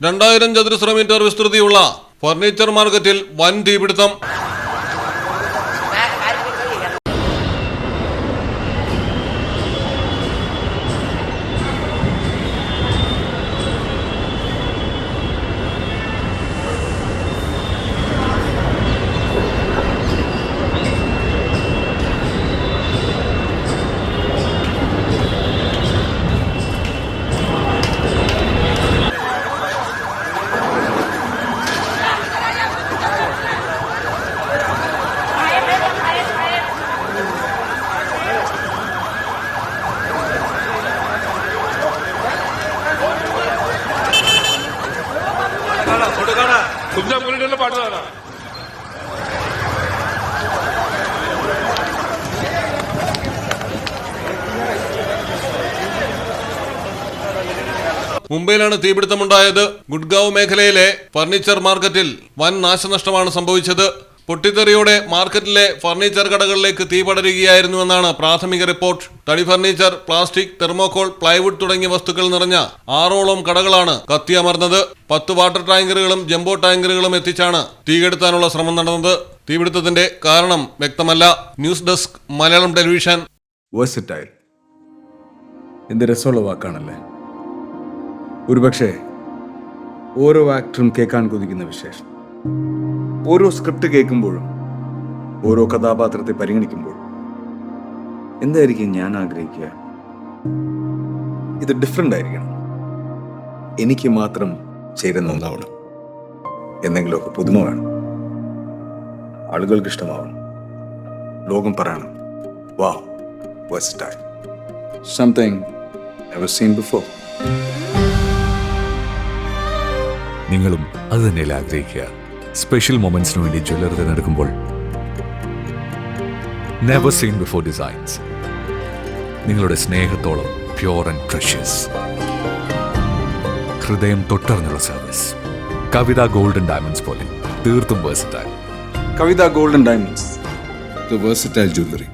2000 ചതുരശ്ര metre വിസ്തൃതിയുള്ള furniture മാർക്കറ്റിൽ വൻ തീപിടുത്തം. മുംബൈയിലാണ് തീപിടുത്തമുണ്ടായത്. ഗുഡ്ഗാവ് മേഖലയിലെ ഫർണിച്ചർ മാർക്കറ്റിൽ വൻ നാശനഷ്ടമാണ് സംഭവിച്ചത്. പൊട്ടിത്തെറിയോടെ മാർക്കറ്റിലെ ഫർണിച്ചർ കടകളിലേക്ക് തീ പടരുകയായിരുന്നുവെന്നാണ് പ്രാഥമിക റിപ്പോർട്ട്. തടി ഫർണിച്ചർ, പ്ലാസ്റ്റിക്, തെർമോകോൾ, പ്ലൈവുഡ് തുടങ്ങിയ വസ്തുക്കൾ നിറഞ്ഞ 6ഓളം കടകളാണ് കത്തിയമർന്നത്. 10 വാട്ടർ ടാങ്കറുകളും ജംബോ ടാങ്കറുകളും എത്തിച്ചാണ് തീകെടുത്താനുള്ള ശ്രമം നടന്നത്. തീപിടുത്തത്തിന്റെ കാരണം വ്യക്തമല്ല. News desk, Malayalam television. Versatile എന്ത് രസമുള്ള വാക്കാണല്ലേ. ഒരുപക്ഷെ ഓരോ ആക്ടറും കേൾക്കാൻ കൊതിക്കുന്ന വിശേഷം. ഓരോ സ്ക്രിപ്റ്റ് കേൾക്കുമ്പോഴും ഓരോ കഥാപാത്രത്തെ പരിഗണിക്കുമ്പോഴും എന്തായിരിക്കും ഞാൻ ആഗ്രഹിക്കുക? ഇത് ഡിഫറെൻ്റ് ആയിരിക്കണം, എനിക്ക് മാത്രം ചേരുന്ന ഒന്നാവണം, എന്തെങ്കിലുമൊക്കെ പുതുമ വേണം, ആളുകൾക്ക് ഇഷ്ടമാവണം, ലോകം പറയണം വാവ് versatile, something never seen before. നിങ്ങളും അത് തന്നെയല്ലേ ആഗ്രഹിക്കുക? സ്പെഷ്യൽ മൊമെന്റ്സിന് വേണ്ടി ജ്വല്ലറി തിരഞ്ഞെടുക്കുമ്പോൾ നെവർ സീൻ ബിഫോർ ഡിസൈൻസ്, നിങ്ങളുടെ സ്നേഹത്തോളം പ്യോർ ആൻഡ് പ്രഷ്യസ്, ഹൃദയം തൊട്ടറിഞ്ഞുള്ള സർവീസ്. കവിത ഗോൾഡൻ ഡയമണ്ട്സ് പോലെ തീർത്തും versatile. Kavitha golden diamonds, the versatile jewellery.